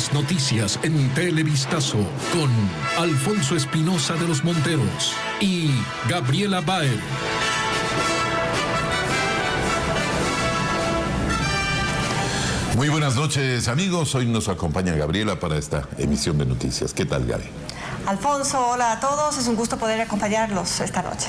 las noticias en Televistazo con Alfonso Espinosa de los Monteros y Gabriela Baer. Muy buenas noches, amigos. Hoy nos acompaña Gabriela para esta emisión de noticias. ¿Qué tal, Gaby? Alfonso, hola a todos. Es un gusto poder acompañarlos esta noche.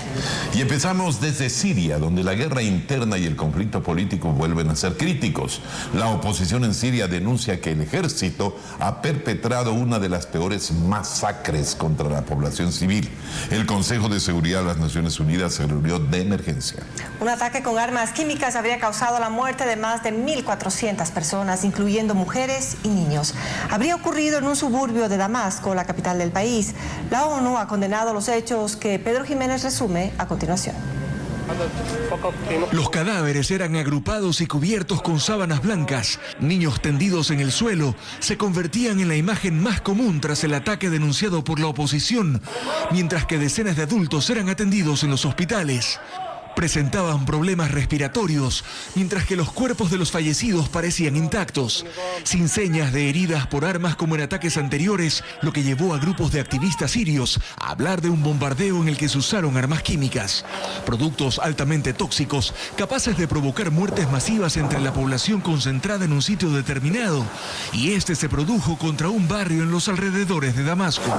Y empezamos desde Siria, donde la guerra interna y el conflicto político vuelven a ser críticos. La oposición en Siria denuncia que el ejército ha perpetrado una de las peores masacres contra la población civil. El Consejo de Seguridad de las Naciones Unidas se reunió de emergencia. Un ataque con armas químicas habría causado la muerte de más de 1.400 personas, incluyendo mujeres y niños. Habría ocurrido en un suburbio de Damasco, la capital del país. La ONU ha condenado los hechos que Pedro Jiménez resume a continuación. Los cadáveres eran agrupados y cubiertos con sábanas blancas. Niños tendidos en el suelo se convertían en la imagen más común tras el ataque denunciado por la oposición, mientras que decenas de adultos eran atendidos en los hospitales. Presentaban problemas respiratorios, mientras que los cuerpos de los fallecidos parecían intactos, sin señas de heridas por armas como en ataques anteriores, lo que llevó a grupos de activistas sirios a hablar de un bombardeo en el que se usaron armas químicas, productos altamente tóxicos, capaces de provocar muertes masivas entre la población concentrada en un sitio determinado, y este se produjo contra un barrio en los alrededores de Damasco.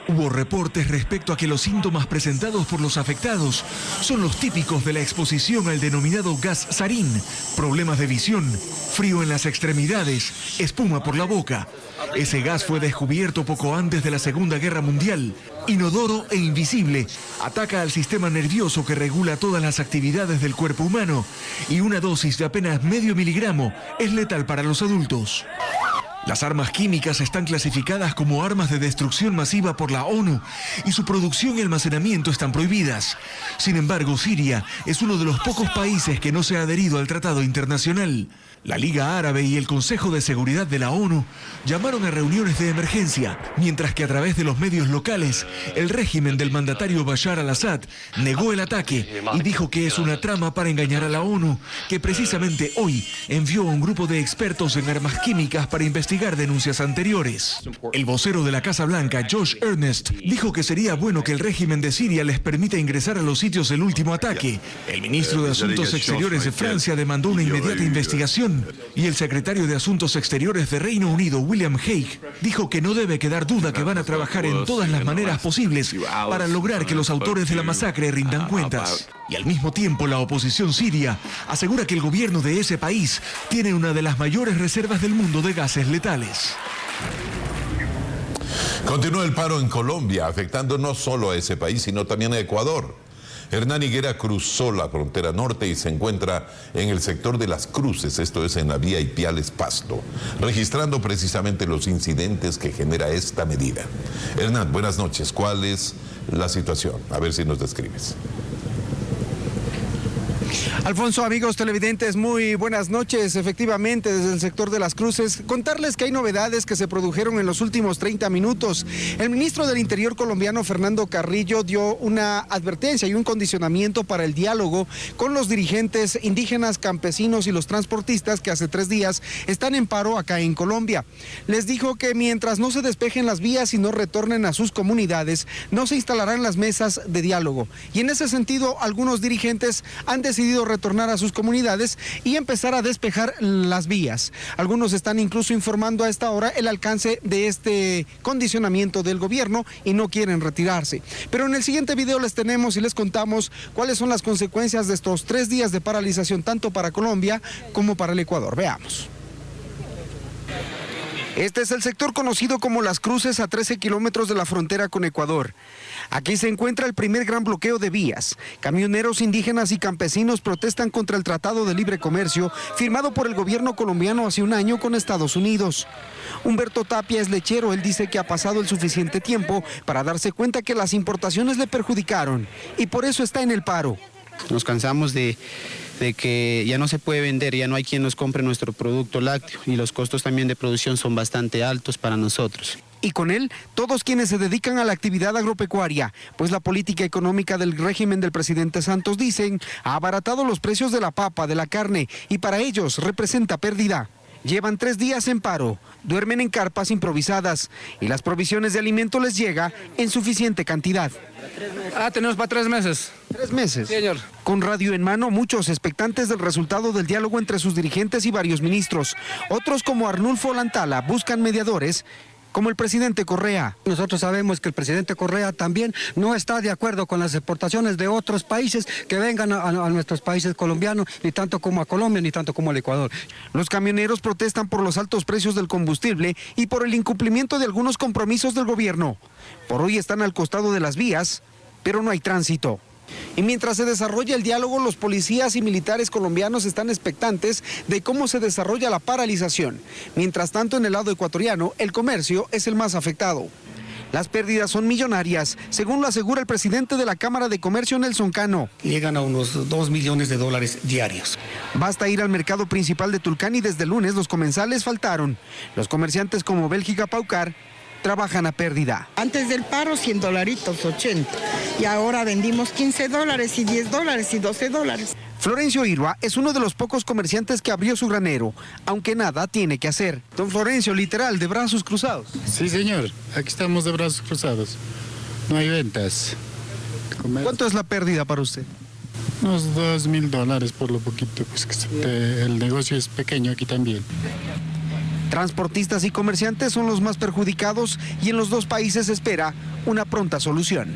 Hubo reportes respecto a que los síntomas presentados por los afectados son los típicos de la exposición al denominado gas sarín: problemas de visión, frío en las extremidades, espuma por la boca. Ese gas fue descubierto poco antes de la Segunda Guerra Mundial. Inodoro e invisible, ataca al sistema nervioso que regula todas las actividades del cuerpo humano, y una dosis de apenas medio miligramo es letal para los adultos. Las armas químicas están clasificadas como armas de destrucción masiva por la ONU y su producción y almacenamiento están prohibidas. Sin embargo, Siria es uno de los pocos países que no se ha adherido al tratado internacional. La Liga Árabe y el Consejo de Seguridad de la ONU llamaron a reuniones de emergencia, mientras que a través de los medios locales, el régimen del mandatario Bashar al-Assad negó el ataque y dijo que es una trama para engañar a la ONU, que precisamente hoy envió a un grupo de expertos en armas químicas para investigar denuncias anteriores. El vocero de la Casa Blanca, Josh Earnest, dijo que sería bueno que el régimen de Siria les permita ingresar a los sitios del último ataque. El ministro de Asuntos Exteriores de Francia demandó una inmediata investigación, y el secretario de Asuntos Exteriores de Reino Unido, William Hague, dijo que no debe quedar duda que van a trabajar en todas las maneras posibles para lograr que los autores de la masacre rindan cuentas. Y al mismo tiempo, la oposición siria asegura que el gobierno de ese país tiene una de las mayores reservas del mundo de gases letales. Continúa el paro en Colombia, afectando no solo a ese país, sino también a Ecuador. Hernán Higuera cruzó la frontera norte y se encuentra en el sector de Las Cruces, esto es en la vía Ipiales-Pasto, registrando precisamente los incidentes que genera esta medida. Hernán, buenas noches. ¿Cuál es la situación? A ver si nos describes. Alfonso, amigos televidentes, muy buenas noches. Efectivamente, desde el sector de Las Cruces, contarles que hay novedades que se produjeron en los últimos 30 minutos. El ministro del Interior colombiano, Fernando Carrillo, dio una advertencia y un condicionamiento para el diálogo con los dirigentes indígenas, campesinos y los transportistas que hace 3 días están en paro acá en Colombia. Les dijo que mientras no se despejen las vías y no retornen a sus comunidades, no se instalarán las mesas de diálogo. Y en ese sentido, algunos dirigentes han decidido retornar a sus comunidades y empezar a despejar las vías. Algunos están incluso informando a esta hora el alcance de este condicionamiento del gobierno y no quieren retirarse. Pero en el siguiente video les tenemos y les contamos cuáles son las consecuencias de estos 3 días de paralización tanto para Colombia como para el Ecuador. Veamos. Este es el sector conocido como Las Cruces, a 13 kilómetros de la frontera con Ecuador. Aquí se encuentra el primer gran bloqueo de vías. Camioneros indígenas y campesinos protestan contra el Tratado de Libre Comercio firmado por el gobierno colombiano hace un año con Estados Unidos. Humberto Tapia es lechero. Él dice que ha pasado el suficiente tiempo para darse cuenta que las importaciones le perjudicaron y por eso está en el paro. Nos cansamos de que ya no se puede vender, ya no hay quien nos compre nuestro producto lácteo y los costos también de producción son bastante altos para nosotros. Y con él, todos quienes se dedican a la actividad agropecuaria, pues la política económica del régimen del presidente Santos, dicen, ha abaratado los precios de la papa, de la carne, y para ellos representa pérdida. llevan 3 días en paro, duermen en carpas improvisadas y las provisiones de alimento les llega en suficiente cantidad. Tenemos para 3 meses. 3 meses. Sí, señor. Con radio en mano, muchos expectantes del resultado del diálogo entre sus dirigentes y varios ministros. Otros, como Arnulfo Lantala, buscan mediadores, como el presidente Correa. Nosotros sabemos que el presidente Correa también no está de acuerdo con las exportaciones de otros países que vengan a nuestros países colombianos, ni tanto como a Colombia, ni tanto como al Ecuador. Los camioneros protestan por los altos precios del combustible y por el incumplimiento de algunos compromisos del gobierno. Por hoy están al costado de las vías, pero no hay tránsito. Y mientras se desarrolla el diálogo, los policías y militares colombianos están expectantes de cómo se desarrolla la paralización. Mientras tanto, en el lado ecuatoriano, el comercio es el más afectado. Las pérdidas son millonarias, según lo asegura el presidente de la Cámara de Comercio, Nelson Cano. Llegan a unos $2 millones diarios. Basta ir al mercado principal de Tulcán y desde el lunes los comensales faltaron. Los comerciantes como Bélgica Paucar trabajan a pérdida. Antes del paro $100, 80. Y ahora vendimos $15 y $10 y $12. Florencio Irua es uno de los pocos comerciantes que abrió su granero, aunque nada tiene que hacer. Don Florencio, literal, de brazos cruzados. Sí, señor. Aquí estamos de brazos cruzados. No hay ventas. ¿Cuánto es la pérdida para usted? Unos $2.000 por lo poquito, pues que el negocio es pequeño aquí también. Transportistas y comerciantes son los más perjudicados y en los dos países se espera una pronta solución.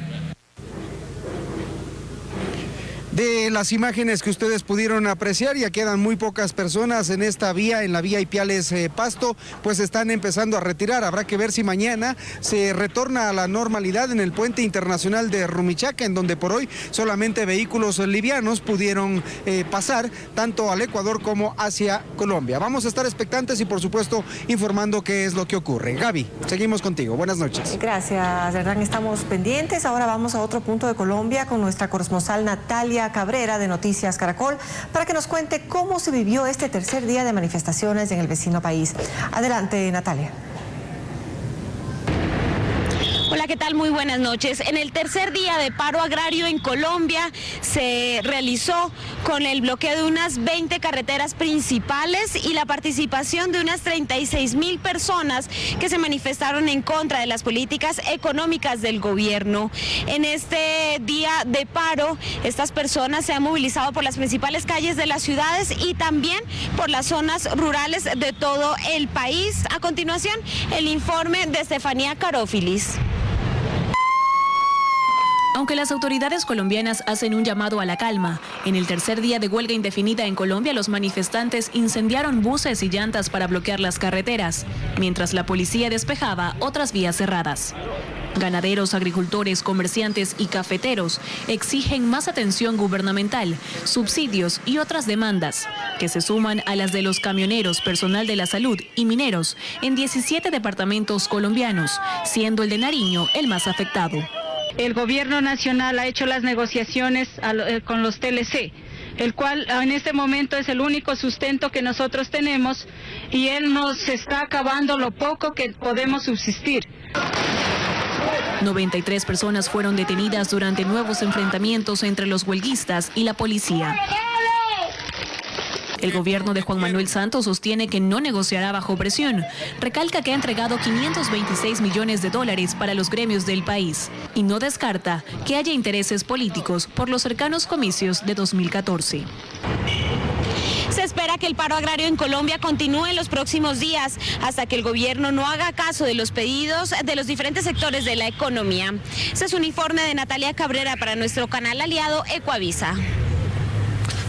De las imágenes que ustedes pudieron apreciar, ya quedan muy pocas personas en esta vía, en la vía Ipiales-Pasto, pues están empezando a retirar. Habrá que ver si mañana se retorna a la normalidad en el puente internacional de Rumichaca, en donde por hoy solamente vehículos livianos pudieron pasar tanto al Ecuador como hacia Colombia. Vamos a estar expectantes y por supuesto informando qué es lo que ocurre. Gaby, seguimos contigo. Buenas noches. Gracias, Hernán. Estamos pendientes. Ahora vamos a otro punto de Colombia con nuestra corresponsal Natalia Cabrera de Noticias Caracol para que nos cuente cómo se vivió este tercer día de manifestaciones en el vecino país. Adelante, Natalia. Hola, ¿qué tal? Muy buenas noches. En el tercer día de paro agrario en Colombia se realizó con el bloqueo de unas 20 carreteras principales y la participación de unas 36.000 personas que se manifestaron en contra de las políticas económicas del gobierno. En este día de paro, estas personas se han movilizado por las principales calles de las ciudades y también por las zonas rurales de todo el país. A continuación, el informe de Estefanía Carófilis. Aunque las autoridades colombianas hacen un llamado a la calma, en el tercer día de huelga indefinida en Colombia los manifestantes incendiaron buses y llantas para bloquear las carreteras, mientras la policía despejaba otras vías cerradas. Ganaderos, agricultores, comerciantes y cafeteros exigen más atención gubernamental, subsidios y otras demandas, que se suman a las de los camioneros, personal de la salud y mineros en 17 departamentos colombianos, siendo el de Nariño el más afectado. El gobierno nacional ha hecho las negociaciones con los TLC, el cual en este momento es el único sustento que nosotros tenemos y él nos está acabando lo poco que podemos subsistir. 93 personas fueron detenidas durante nuevos enfrentamientos entre los huelguistas y la policía. El gobierno de Juan Manuel Santos sostiene que no negociará bajo presión. Recalca que ha entregado $526 millones para los gremios del país y no descarta que haya intereses políticos por los cercanos comicios de 2014. Se espera que el paro agrario en Colombia continúe en los próximos días hasta que el gobierno no haga caso de los pedidos de los diferentes sectores de la economía. Este es un informe de Natalia Cabrera para nuestro canal aliado Ecuavisa.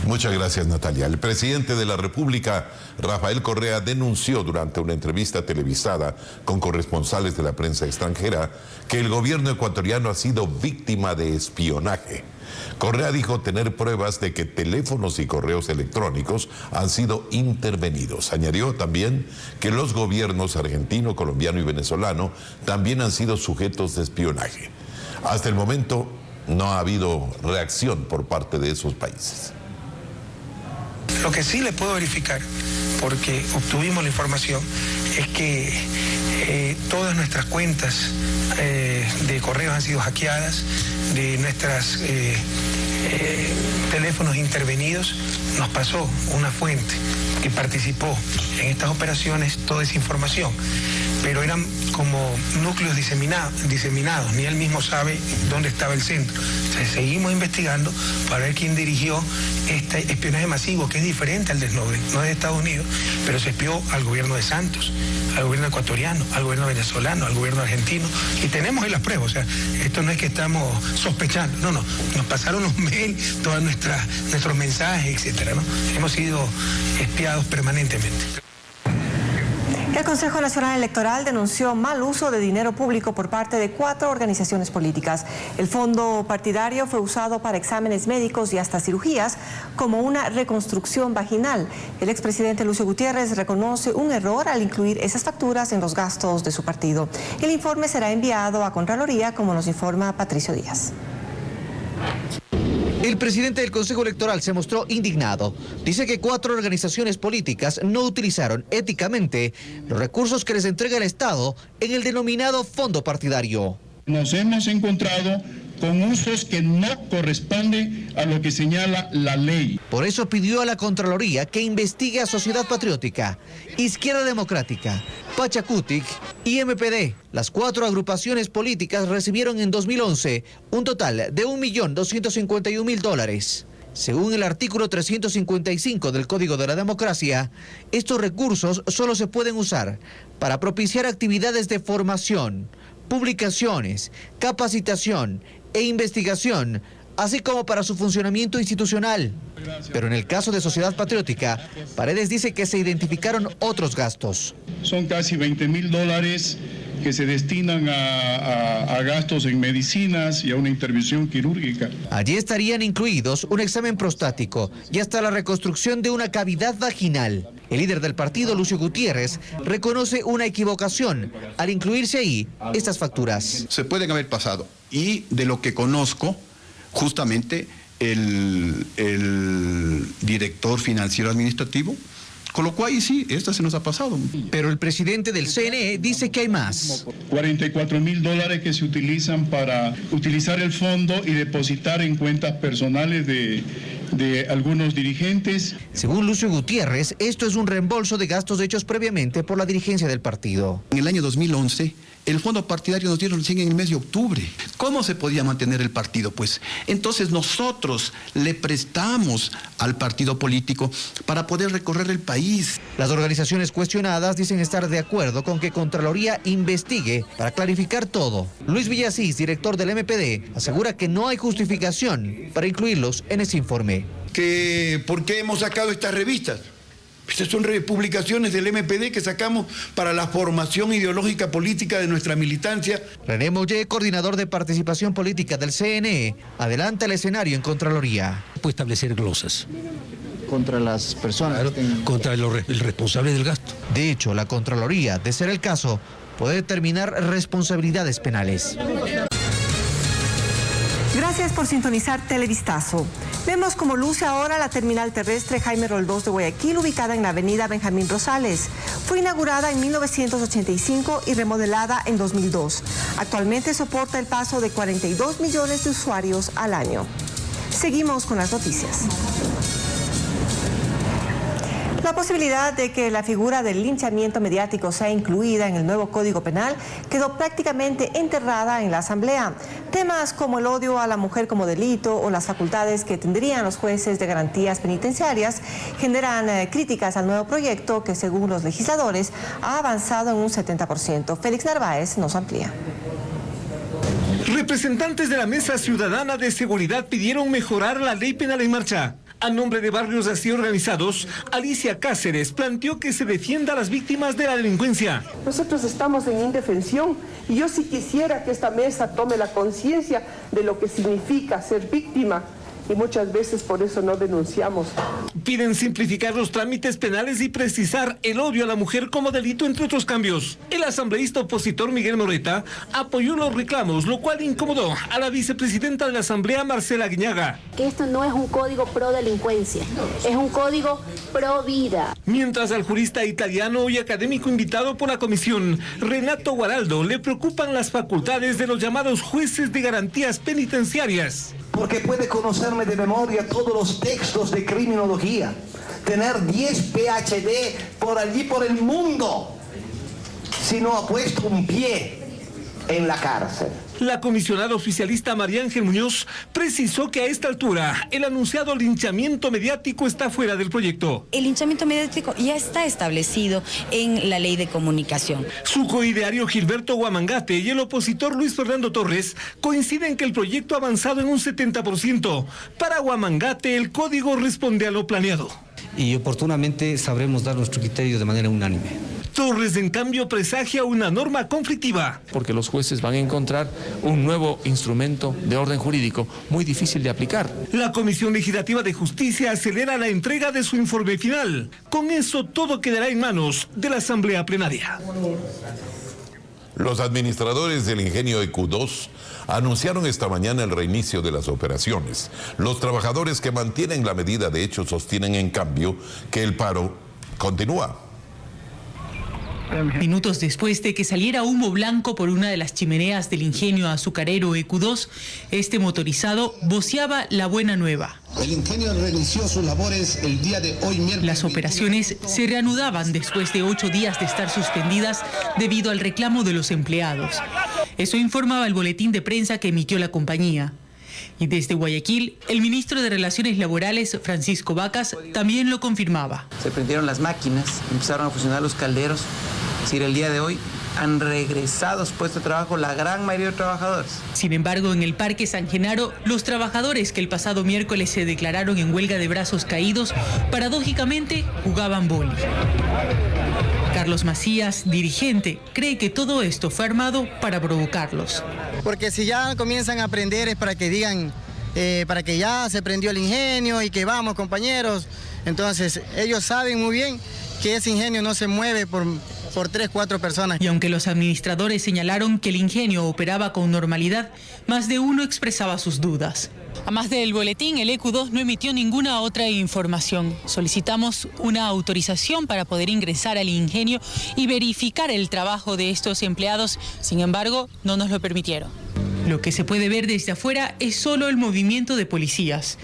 Muchas gracias, Natalia. El presidente de la República, Rafael Correa, denunció durante una entrevista televisada con corresponsales de la prensa extranjera que el gobierno ecuatoriano ha sido víctima de espionaje. Correa dijo tener pruebas de que teléfonos y correos electrónicos han sido intervenidos. Añadió también que los gobiernos argentino, colombiano y venezolano también han sido sujetos de espionaje. Hasta el momento no ha habido reacción por parte de esos países. Lo que sí le puedo verificar, porque obtuvimos la información, es que todas nuestras cuentas de correos han sido hackeadas, de nuestras teléfonos intervenidos nos pasó una fuente que participó en estas operaciones toda esa información, pero eran como núcleos diseminados, ni él mismo sabe dónde estaba el centro. Entonces seguimos investigando para ver quién dirigió este espionaje masivo, que es diferente al de Snowden, no es de Estados Unidos, pero se espió al gobierno de Santos, al gobierno ecuatoriano, al gobierno venezolano, al gobierno argentino, y tenemos ahí las pruebas. O sea, esto no es que estamos sospechando, no, nos pasaron los mails, todos nuestros mensajes, etcétera, ¿no? Hemos sido espiados permanentemente. El Consejo Nacional Electoral denunció mal uso de dinero público por parte de 4 organizaciones políticas. El fondo partidario fue usado para exámenes médicos y hasta cirugías, como una reconstrucción vaginal. El expresidente Lucio Gutiérrez reconoce un error al incluir esas facturas en los gastos de su partido. El informe será enviado a Contraloría, como nos informa Patricio Díaz. El presidente del Consejo Electoral se mostró indignado. Dice que 4 organizaciones políticas no utilizaron éticamente los recursos que les entrega el Estado en el denominado fondo partidario. Nos hemos encontrado con usos que no corresponden a lo que señala la ley. Por eso pidió a la Contraloría que investigue a Sociedad Patriótica, Izquierda Democrática, Pachacutic y MPD. Las 4 agrupaciones políticas recibieron en 2011 un total de $1.251.000. Según el artículo 355 del Código de la Democracia, estos recursos solo se pueden usar para propiciar actividades de formación, publicaciones, capacitación e investigación, así como para su funcionamiento institucional. Pero en el caso de Sociedad Patriótica, Paredes dice que se identificaron otros gastos. Son casi $20.000 que se destinan a gastos en medicinas y a una intervención quirúrgica. Allí estarían incluidos un examen prostático y hasta la reconstrucción de una cavidad vaginal. El líder del partido, Lucio Gutiérrez, reconoce una equivocación al incluirse ahí estas facturas. Se pueden haber pasado, y de lo que conozco, justamente el director financiero administrativo colocó ahí, sí, esta se nos ha pasado. Pero el presidente del CNE dice que hay más. $44.000 que se utilizan para utilizar el fondo y depositar en cuentas personales de algunos dirigentes. Según Lucio Gutiérrez, esto es un reembolso de gastos hechos previamente por la dirigencia del partido. En el año 2011, el fondo partidario nos dieron recién en el mes de octubre. ¿Cómo se podía mantener el partido? Pues entonces nosotros le prestamos al partido político para poder recorrer el país. Las organizaciones cuestionadas dicen estar de acuerdo con que Contraloría investigue para clarificar todo. Luis Villasís, director del MPD, asegura que no hay justificación para incluirlos en ese informe. ¿Por qué hemos sacado estas revistas? Estas son publicaciones del MPD que sacamos para la formación ideológica política de nuestra militancia. René Mollé, coordinador de participación política del CNE, adelanta el escenario en Contraloría. Puede establecer glosas. Contra las personas. Claro, contra el responsable del gasto. De hecho, la Contraloría, de ser el caso, puede determinar responsabilidades penales. Gracias por sintonizar Televistazo. Vemos cómo luce ahora la terminal terrestre Jaime Roldós de Guayaquil, ubicada en la avenida Benjamín Rosales. Fue inaugurada en 1985 y remodelada en 2002. Actualmente soporta el paso de 42 millones de usuarios al año. Seguimos con las noticias. La posibilidad de que la figura del linchamiento mediático sea incluida en el nuevo Código Penal quedó prácticamente enterrada en la Asamblea. Temas como el odio a la mujer como delito o las facultades que tendrían los jueces de garantías penitenciarias generan críticas al nuevo proyecto que, según los legisladores, ha avanzado en un 70%. Félix Narváez nos amplía. Representantes de la Mesa Ciudadana de Seguridad pidieron mejorar la ley penal en marcha. A nombre de barrios así organizados, Alicia Cáceres planteó que se defienda a las víctimas de la delincuencia. Nosotros estamos en indefensión y yo sí quisiera que esta mesa tome la conciencia de lo que significa ser víctima. Y muchas veces por eso no denunciamos. Piden simplificar los trámites penales y precisar el odio a la mujer como delito, entre otros cambios. El asambleísta opositor Miguel Moreta apoyó los reclamos, lo cual incomodó a la vicepresidenta de la Asamblea, Marcela Guiñaga. Que esto no es un código pro delincuencia, es un código pro vida. Mientras al jurista italiano y académico invitado por la comisión, Renato Guaraldo, le preocupan las facultades de los llamados jueces de garantías penitenciarias. porque puede conocerme de memoria todos los textos de criminología, tener 10 PhD por allí por el mundo, si no ha puesto un pie en la cárcel. La comisionada oficialista María Ángel Muñoz precisó que a esta altura el anunciado linchamiento mediático está fuera del proyecto. El linchamiento mediático ya está establecido en la ley de comunicación. Su coideario Gilberto Guamangate y el opositor Luis Fernando Torres coinciden que el proyecto ha avanzado en un 70%. Para Guamangate el código responde a lo planeado. Y oportunamente sabremos dar nuestro criterio de manera unánime. Torres, en cambio, presagia una norma conflictiva. Porque los jueces van a encontrar un nuevo instrumento de orden jurídico muy difícil de aplicar. La Comisión Legislativa de Justicia acelera la entrega de su informe final. Con eso todo quedará en manos de la Asamblea Plenaria. Los administradores del ingenio EQ2 anunciaron esta mañana el reinicio de las operaciones. Los trabajadores que mantienen la medida de hecho sostienen en cambio que el paro continúa. Minutos después de que saliera humo blanco por una de las chimeneas del ingenio azucarero EQ2, este motorizado voceaba la buena nueva. El ingenio reinició sus labores el día de hoy miércoles. Las operaciones se reanudaban después de 8 días de estar suspendidas debido al reclamo de los empleados. Eso informaba el boletín de prensa que emitió la compañía. Y desde Guayaquil, el ministro de Relaciones Laborales, Francisco Vacas, también lo confirmaba. Se prendieron las máquinas, empezaron a funcionar los calderos. Es decir, el día de hoy han regresado a su puesto de trabajo la gran mayoría de trabajadores. Sin embargo, en el Parque San Genaro, los trabajadores que el pasado miércoles se declararon en huelga de brazos caídos, paradójicamente jugaban vóley. Carlos Macías, dirigente, cree que todo esto fue armado para provocarlos. Porque si ya comienzan a aprender es para que digan, para que ya se prendió el ingenio y que vamos, compañeros. Entonces, ellos saben muy bien que ese ingenio no se mueve por 3, 4 personas. Y aunque los administradores señalaron que el ingenio operaba con normalidad, más de uno expresaba sus dudas. A más del boletín, el EQ2 no emitió ninguna otra información. Solicitamos una autorización para poder ingresar al ingenio y verificar el trabajo de estos empleados. Sin embargo, no nos lo permitieron. Lo que se puede ver desde afuera es solo el movimiento de policías.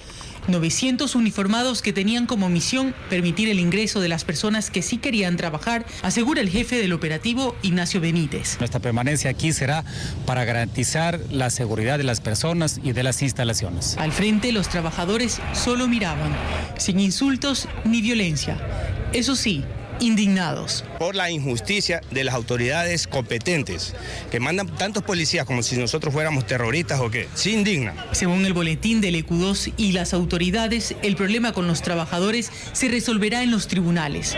900 uniformados que tenían como misión permitir el ingreso de las personas que sí querían trabajar, asegura el jefe del operativo, Ignacio Benítez. Nuestra permanencia aquí será para garantizar la seguridad de las personas y de las instalaciones. Al frente, los trabajadores solo miraban, sin insultos ni violencia. Eso sí, indignados por la injusticia de las autoridades competentes que mandan tantos policías como si nosotros fuéramos terroristas o qué. Se indignan. Según el boletín del EQ2 y las autoridades, el problema con los trabajadores se resolverá en los tribunales.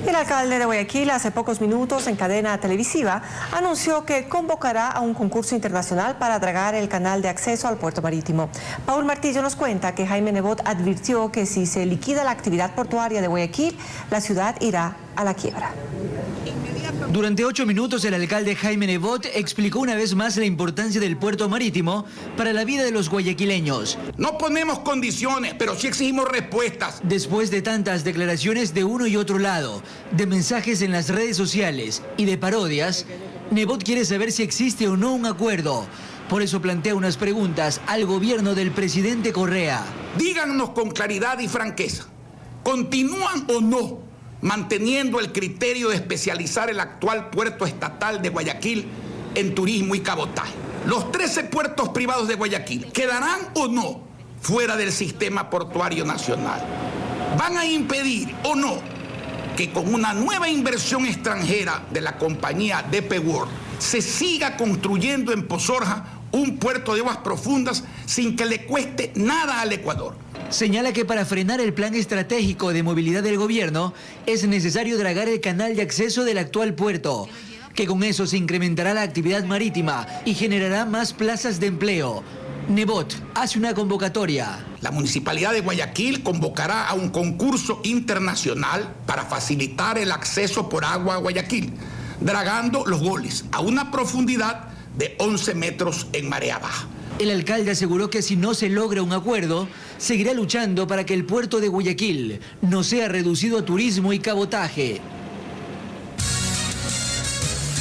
El alcalde de Guayaquil hace pocos minutos en cadena televisiva anunció que convocará a un concurso internacional para dragar el canal de acceso al puerto marítimo. Paul Martillo nos cuenta que Jaime Nebot advirtió que si se liquida la actividad portuaria de Guayaquil, la ciudad irá a la quiebra. Durante 8 minutos el alcalde Jaime Nebot explicó una vez más la importancia del puerto marítimo para la vida de los guayaquileños. No ponemos condiciones, pero sí exigimos respuestas. Después de tantas declaraciones de uno y otro lado, de mensajes en las redes sociales y de parodias, Nebot quiere saber si existe o no un acuerdo. Por eso plantea unas preguntas al gobierno del presidente Correa. Díganos con claridad y franqueza, ¿continúan o no manteniendo el criterio de especializar el actual puerto estatal de Guayaquil en turismo y cabotaje? Los 13 puertos privados de Guayaquil, ¿quedarán o no fuera del sistema portuario nacional? ¿Van a impedir o no que con una nueva inversión extranjera de la compañía DP World se siga construyendo en Pozorja un puerto de aguas profundas sin que le cueste nada al Ecuador? Señala que para frenar el plan estratégico de movilidad del gobierno es necesario dragar el canal de acceso del actual puerto, que con eso se incrementará la actividad marítima y generará más plazas de empleo. Nebot hace una convocatoria. La Municipalidad de Guayaquil convocará a un concurso internacional para facilitar el acceso por agua a Guayaquil, dragando los goles a una profundidad de 11 metros en marea baja. El alcalde aseguró que si no se logra un acuerdo, seguirá luchando para que el puerto de Guayaquil no sea reducido a turismo y cabotaje.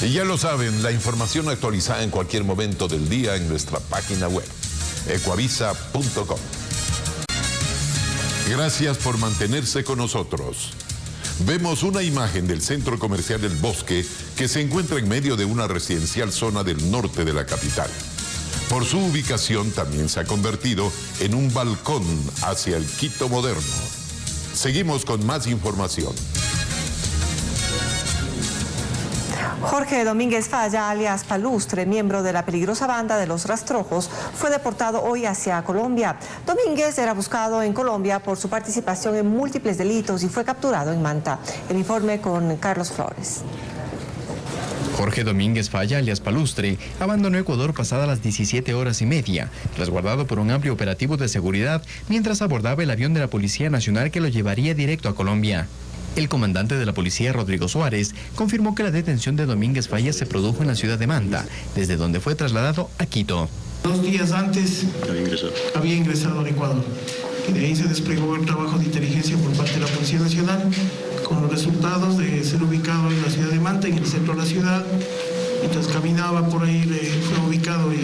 Y ya lo saben, la información actualizada en cualquier momento del día en nuestra página web, ecuavisa.com. Gracias por mantenerse con nosotros. Vemos una imagen del centro comercial El Bosque que se encuentra en medio de una residencial zona del norte de la capital. Por su ubicación también se ha convertido en un balcón hacia el Quito moderno. Seguimos con más información. Jorge Domínguez Falla, alias Palustre, miembro de la peligrosa banda de los Rastrojos, fue deportado hoy hacia Colombia. Domínguez era buscado en Colombia por su participación en múltiples delitos y fue capturado en Manta. El informe con Carlos Flores. Jorge Domínguez Falla, alias Palustre, abandonó Ecuador pasadas las 17:30, resguardado por un amplio operativo de seguridad mientras abordaba el avión de la Policía Nacional que lo llevaría directo a Colombia. El comandante de la policía, Rodrigo Suárez, confirmó que la detención de Domínguez Falla se produjo en la ciudad de Manta, desde donde fue trasladado a Quito. 2 días antes había ingresado a Ecuador y de ahí se desplegó el trabajo de inteligencia por parte de la Policía Nacional con los resultados de ser ubicado en la ciudad de Manta, en el centro de la ciudad. Mientras caminaba por ahí fue ubicado y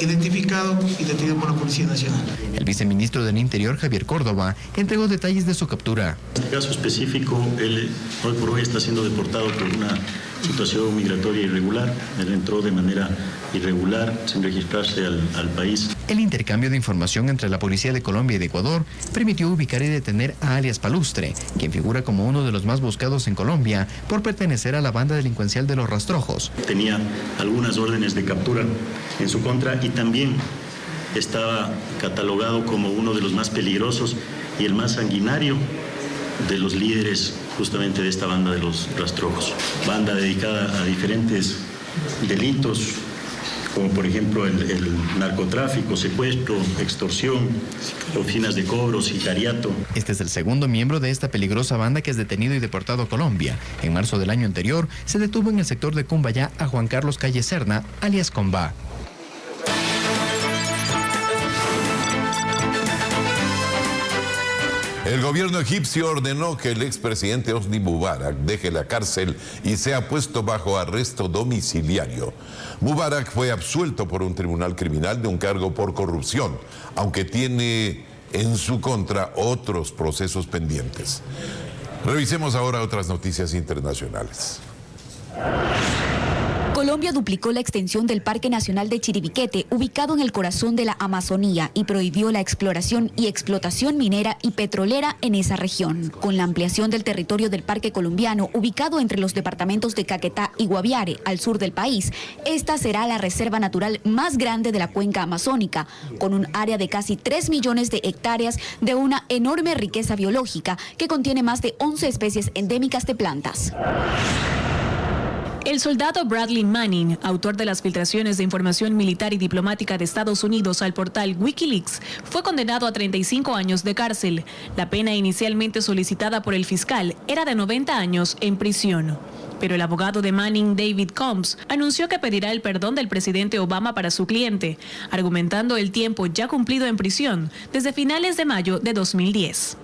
identificado y detenido por la Policía Nacional. El viceministro del Interior, Javier Córdoba, entregó detalles de su captura. En este caso específico, él hoy por hoy está siendo deportado por una situación migratoria irregular. Él entró de manera irregular, sin registrarse al país. El intercambio de información entre la Policía de Colombia y de Ecuador permitió ubicar y detener a alias Palustre, quien figura como uno de los más buscados en Colombia por pertenecer a la banda delincuencial de los Rastrojos. Tenía algunas órdenes de captura en su contra y también estaba catalogado como uno de los más peligrosos y el más sanguinario de los líderes justamente de esta banda de los Rastrojos. Banda dedicada a diferentes delitos, como por ejemplo el narcotráfico, secuestro, extorsión, oficinas de cobro, sicariato. Este es el segundo miembro de esta peligrosa banda que es detenido y deportado a Colombia. En marzo del año anterior se detuvo en el sector de Cumbayá a Juan Carlos Calle Serna, alias Comba. El gobierno egipcio ordenó que el expresidente Hosni Mubarak deje la cárcel y sea puesto bajo arresto domiciliario. Mubarak fue absuelto por un tribunal criminal de un cargo por corrupción, aunque tiene en su contra otros procesos pendientes. Revisemos ahora otras noticias internacionales. Colombia duplicó la extensión del Parque Nacional de Chiribiquete, ubicado en el corazón de la Amazonía, y prohibió la exploración y explotación minera y petrolera en esa región. Con la ampliación del territorio del parque colombiano, ubicado entre los departamentos de Caquetá y Guaviare, al sur del país, esta será la reserva natural más grande de la cuenca amazónica, con un área de casi 3 millones de hectáreas de una enorme riqueza biológica que contiene más de 11 especies endémicas de plantas. El soldado Bradley Manning, autor de las filtraciones de información militar y diplomática de Estados Unidos al portal Wikileaks, fue condenado a 35 años de cárcel. La pena inicialmente solicitada por el fiscal era de 90 años en prisión. Pero el abogado de Manning, David Combs, anunció que pedirá el perdón del presidente Obama para su cliente, argumentando el tiempo ya cumplido en prisión desde finales de mayo de 2010.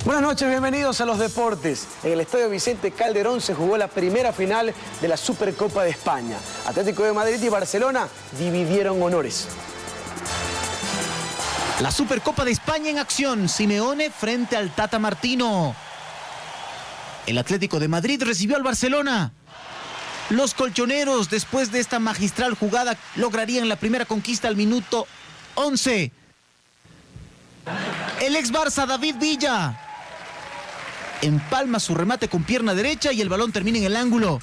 Buenas noches, bienvenidos a los deportes. En el Estadio Vicente Calderón se jugó la primera final de la Supercopa de España. Atlético de Madrid y Barcelona dividieron honores. La Supercopa de España en acción, Simeone frente al Tata Martino. El Atlético de Madrid recibió al Barcelona. Los colchoneros, después de esta magistral jugada, lograrían la primera conquista al minuto 11. El ex Barça, David Villa, empalma su remate con pierna derecha y el balón termina en el ángulo.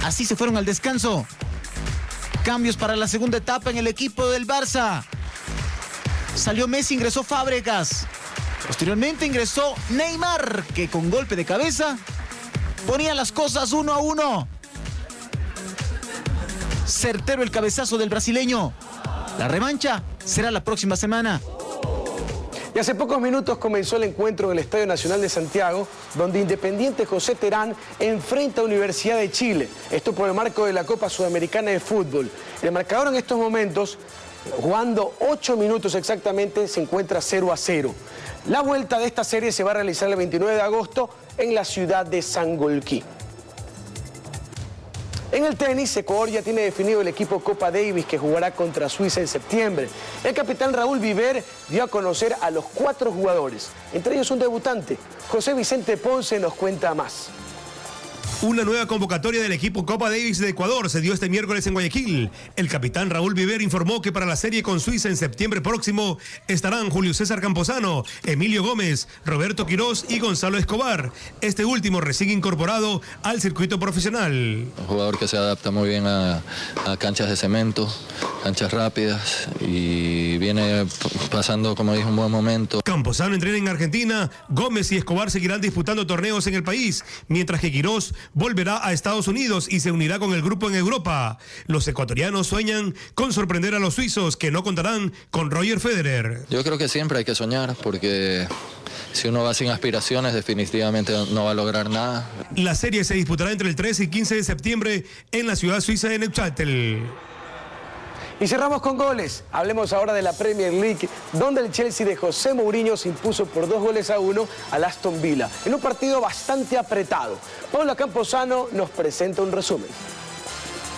Así se fueron al descanso. Cambios para la segunda etapa en el equipo del Barça. Salió Messi, ingresó Fábregas. Posteriormente ingresó Neymar, que con golpe de cabeza ponía las cosas 1-1. Certero el cabezazo del brasileño. La revancha será la próxima semana. Y hace pocos minutos comenzó el encuentro en el Estadio Nacional de Santiago, donde Independiente José Terán enfrenta a Universidad de Chile. Esto por el marco de la Copa Sudamericana de Fútbol. El marcador en estos momentos, jugando 8 minutos exactamente, se encuentra 0-0. La vuelta de esta serie se va a realizar el 29 de agosto en la ciudad de Sangolquí. En el tenis, Ecuador ya tiene definido el equipo Copa Davis que jugará contra Suiza en septiembre. El capitán Raúl Viver dio a conocer a los 4 jugadores, entre ellos un debutante. José Vicente Ponce nos cuenta más. Una nueva convocatoria del equipo Copa Davis de Ecuador se dio este miércoles en Guayaquil. El capitán Raúl Viver informó que para la serie con Suiza en septiembre próximo estarán Julio César Camposano, Emilio Gómez, Roberto Quirós y Gonzalo Escobar. Este último recién incorporado al circuito profesional. Un jugador que se adapta muy bien a canchas de cemento, canchas rápidas y viene pasando, como dije, un buen momento. Camposano entrena en Argentina, Gómez y Escobar seguirán disputando torneos en el país, mientras que Quirós volverá a Estados Unidos y se unirá con el grupo en Europa. Los ecuatorianos sueñan con sorprender a los suizos, que no contarán con Roger Federer. Yo creo que siempre hay que soñar, porque si uno va sin aspiraciones definitivamente no va a lograr nada. La serie se disputará entre el 13 y 15 de septiembre en la ciudad suiza de Neuchâtel. Y cerramos con goles. Hablemos ahora de la Premier League, donde el Chelsea de José Mourinho se impuso por 2-1 al Aston Villa, en un partido bastante apretado. Paula Camposano nos presenta un resumen.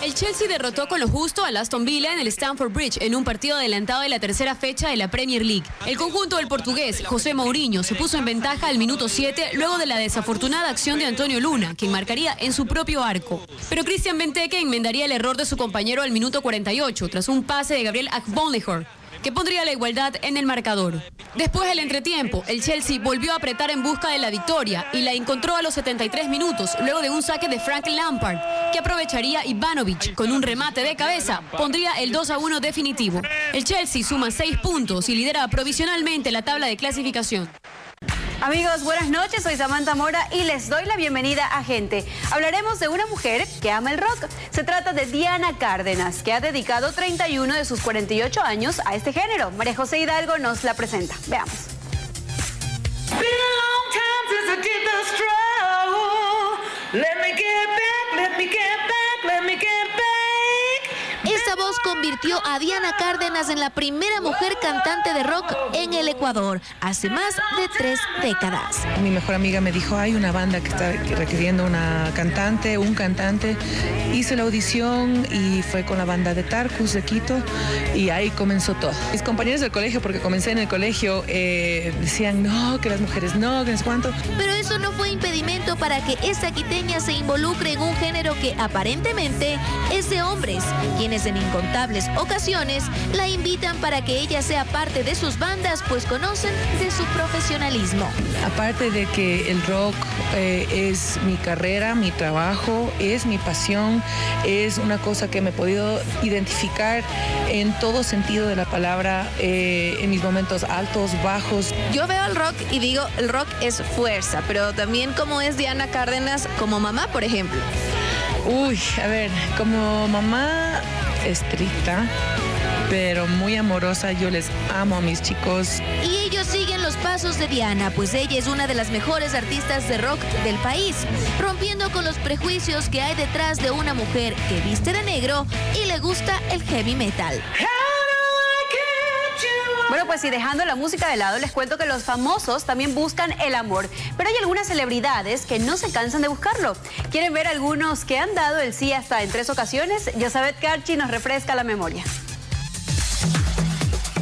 El Chelsea derrotó con lo justo al Aston Villa en el Stamford Bridge en un partido adelantado de la tercera fecha de la Premier League. El conjunto del portugués, José Mourinho, se puso en ventaja al minuto 7 luego de la desafortunada acción de Antonio Luna, quien marcaría en su propio arco. Pero Christian Benteke enmendaría el error de su compañero al minuto 48 tras un pase de Gabriel Agbonlehor, que pondría la igualdad en el marcador. Después del entretiempo, el Chelsea volvió a apretar en busca de la victoria y la encontró a los 73 minutos, luego de un saque de Frank Lampard, que aprovecharía Ivanovic con un remate de cabeza, pondría el 2-1 definitivo. El Chelsea suma 6 puntos y lidera provisionalmente la tabla de clasificación. Amigos, buenas noches, soy Samantha Mora y les doy la bienvenida a Gente. Hablaremos de una mujer que ama el rock. Se trata de Diana Cárdenas, que ha dedicado 31 de sus 48 años a este género. María José Hidalgo nos la presenta. Veamos. Esta voz convirtió a Diana Cárdenas en la primera mujer cantante de rock en el Ecuador, hace más de 3 décadas. Mi mejor amiga me dijo, hay una banda que está requiriendo una cantante, un cantante. Hice la audición y fue con la banda de Tarcus de Quito y ahí comenzó todo. Mis compañeros del colegio, porque comencé en el colegio, decían, no, que las mujeres no, que no sé cuánto. Pero eso no fue impedimento para que esta quiteña se involucre en un género que aparentemente es de hombres, quienes en incontables ocasiones la invitan para que ella sea parte de sus bandas, pues conocen de su profesionalismo. Aparte de que el rock es mi carrera, mi trabajo, es mi pasión, es una cosa que me he podido identificar en todo sentido de la palabra, en mis momentos altos, bajos. Yo veo el rock y digo, el rock es fuerza, pero también como es Diana Cárdenas como mamá, por ejemplo. Uy, a ver, como mamá estricta, pero muy amorosa. Yo les amo a mis chicos. Y ellos siguen los pasos de Diana, pues ella es una de las mejores artistas de rock del país, rompiendo con los prejuicios que hay detrás de una mujer que viste de negro y le gusta el heavy metal. Bueno, pues y dejando la música de lado, les cuento que los famosos también buscan el amor. Pero hay algunas celebridades que no se cansan de buscarlo. ¿Quieren ver algunos que han dado el sí hasta en 3 ocasiones? Yosabet Carchi nos refresca la memoria.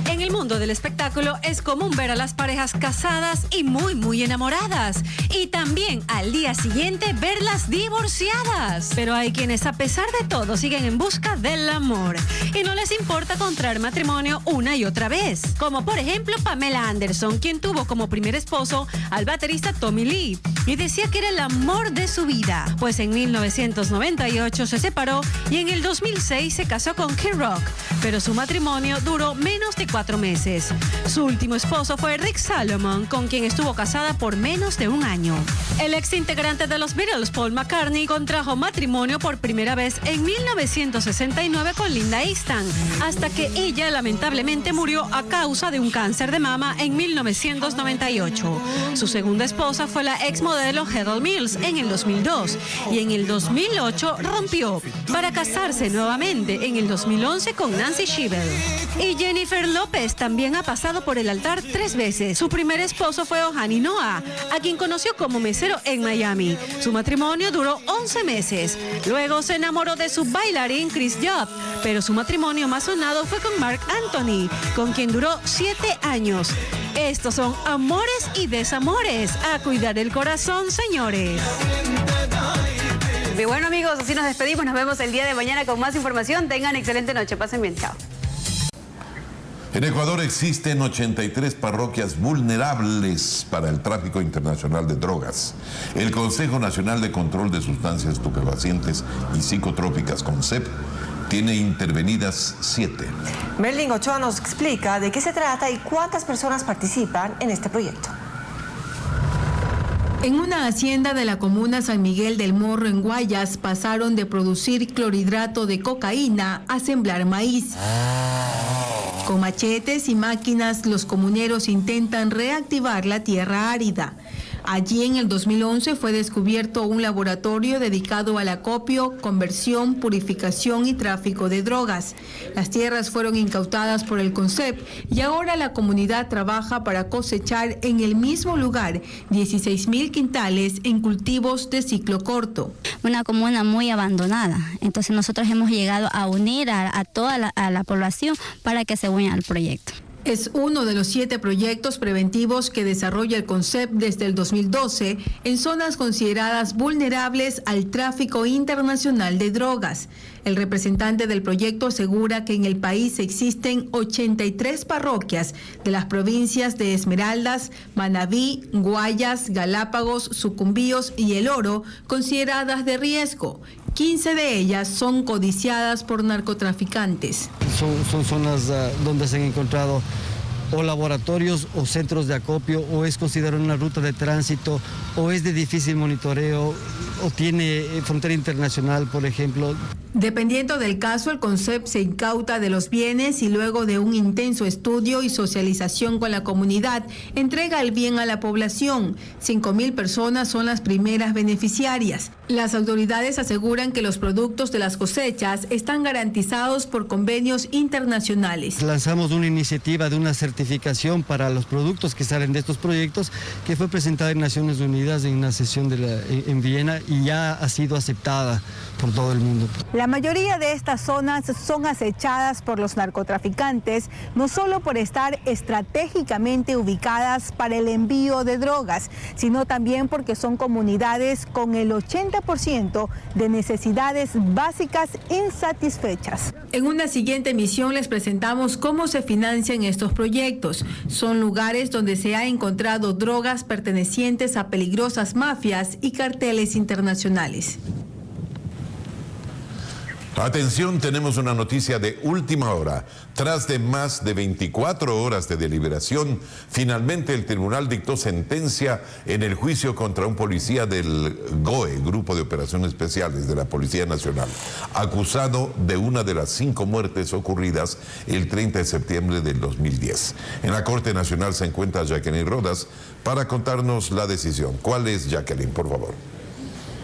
En el mundo del espectáculo es común ver a las parejas casadas y muy enamoradas. Y también al día siguiente verlas divorciadas. Pero hay quienes a pesar de todo siguen en busca del amor. Y no les importa contraer matrimonio una y otra vez. Como por ejemplo Pamela Anderson, quien tuvo como primer esposo al baterista Tommy Lee. Y decía que era el amor de su vida. Pues en 1998 se separó y en el 2006 se casó con Kid Rock. Pero su matrimonio duró menos de 4 meses. Su último esposo fue Rick Salomon, con quien estuvo casada por menos de 1 año. El ex integrante de los Beatles, Paul McCartney, contrajo matrimonio por primera vez en 1969 con Linda Easton, hasta que ella lamentablemente murió a causa de un cáncer de mama en 1998. Su segunda esposa fue la ex modelo Heather Mills en el 2002 y en el 2008 rompió para casarse nuevamente en el 2011 con Nancy Shevell. Y Jennifer López Andrés también ha pasado por el altar 3 veces. Su primer esposo fue Ohani Noah, a quien conoció como mesero en Miami. Su matrimonio duró 11 meses. Luego se enamoró de su bailarín Chris Job, pero su matrimonio más sonado fue con Marc Anthony, con quien duró 7 años. Estos son amores y desamores. A cuidar el corazón, señores. Y bueno, amigos, así nos despedimos. Nos vemos el día de mañana con más información. Tengan excelente noche. Pasen bien. Chao. En Ecuador existen 83 parroquias vulnerables para el tráfico internacional de drogas. El Consejo Nacional de Control de Sustancias Estupefacientes y Psicotrópicas, CONSEP, tiene intervenidas 7. Merlin Ochoa nos explica de qué se trata y cuántas personas participan en este proyecto. En una hacienda de la comuna San Miguel del Morro, en Guayas, pasaron de producir clorhidrato de cocaína a sembrar maíz. Con machetes y máquinas, los comuneros intentan reactivar la tierra árida. Allí en el 2011 fue descubierto un laboratorio dedicado al acopio, conversión, purificación y tráfico de drogas. Las tierras fueron incautadas por el CONSEP y ahora la comunidad trabaja para cosechar en el mismo lugar 16.000 quintales en cultivos de ciclo corto. Una comuna muy abandonada, entonces nosotros hemos llegado a unir a toda la población para que se unan al proyecto. Es uno de los 7 proyectos preventivos que desarrolla el CONSEP desde el 2012 en zonas consideradas vulnerables al tráfico internacional de drogas. El representante del proyecto asegura que en el país existen 83 parroquias de las provincias de Esmeraldas, Manabí, Guayas, Galápagos, Sucumbíos y El Oro, consideradas de riesgo. 15 de ellas son codiciadas por narcotraficantes. Son zonas donde se han encontrado o laboratorios o centros de acopio, o es considerado una ruta de tránsito, o es de difícil monitoreo, o tiene frontera internacional, por ejemplo. Dependiendo del caso, el CONSEP se incauta de los bienes y luego de un intenso estudio y socialización con la comunidad, entrega el bien a la población. 5.000 personas son las primeras beneficiarias. Las autoridades aseguran que los productos de las cosechas están garantizados por convenios internacionales. Lanzamos una iniciativa de una certificación para los productos que salen de estos proyectos, que fue presentada en Naciones Unidas en una sesión en Viena, y ya ha sido aceptada por todo el mundo. La mayoría de estas zonas son acechadas por los narcotraficantes, no solo por estar estratégicamente ubicadas para el envío de drogas, sino también porque son comunidades con el 80% de necesidades básicas insatisfechas. En una siguiente emisión les presentamos cómo se financian estos proyectos. Son lugares donde se ha encontrado drogas pertenecientes a peligrosas mafias y carteles internacionales. Atención, tenemos una noticia de última hora. Tras de más de 24 horas de deliberación, finalmente el tribunal dictó sentencia en el juicio contra un policía del GOE, Grupo de Operaciones Especiales de la Policía Nacional, acusado de una de las 5 muertes ocurridas el 30 de septiembre del 2010. En la Corte Nacional se encuentra Jacqueline Rodas para contarnos la decisión. ¿Cuál es, Jacqueline, por favor?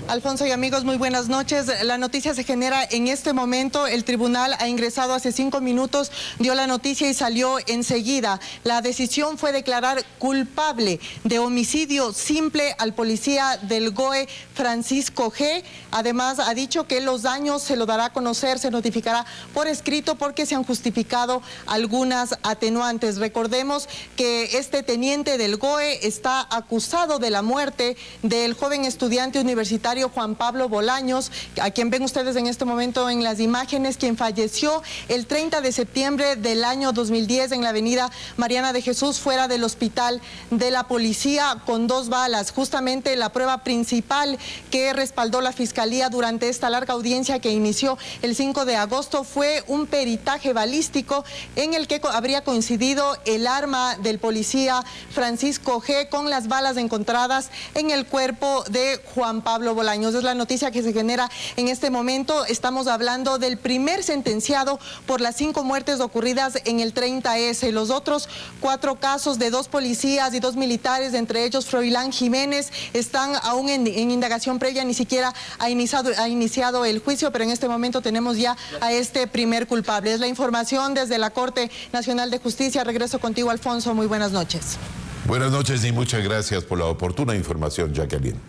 Alfonso y amigos, muy buenas noches. La noticia se genera en este momento. El tribunal ha ingresado hace 5 minutos, dio la noticia y salió enseguida. La decisión fue declarar culpable de homicidio simple al policía del GOE, Francisco G. Además, ha dicho que los daños se lo dará a conocer, se notificará por escrito porque se han justificado algunas atenuantes. Recordemos que este teniente del GOE está acusado de la muerte del joven estudiante universitario Juan Pablo Bolaños, a quien ven ustedes en este momento en las imágenes, quien falleció el 30 de septiembre del año 2010 en la avenida Mariana de Jesús, fuera del hospital de la policía, con 2 balas. Justamente la prueba principal que respaldó la Fiscalía durante esta larga audiencia que inició el 5 de agosto fue un peritaje balístico en el que habría coincidido el arma del policía Francisco G con las balas encontradas en el cuerpo de Juan Pablo Bolaños. años. Es la noticia que se genera en este momento. Estamos hablando del primer sentenciado por las 5 muertes ocurridas en el 30S. Los otros 4 casos de 2 policías y 2 militares, entre ellos Froilán Jiménez, están aún en indagación previa. Ni siquiera ha iniciado el juicio, pero en este momento tenemos ya a este primer culpable. Es la información desde la Corte Nacional de Justicia. Regreso contigo, Alfonso. Muy buenas noches. Buenas noches y muchas gracias por la oportuna información, Jacqueline.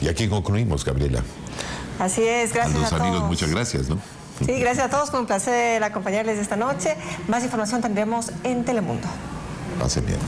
Y aquí concluimos, Gabriela. Así es, gracias a los amigos, todos. muchas gracias, ¿no? Sí, gracias a todos, fue un placer acompañarles esta noche. Más información tendremos en Telemundo. Pasen bien.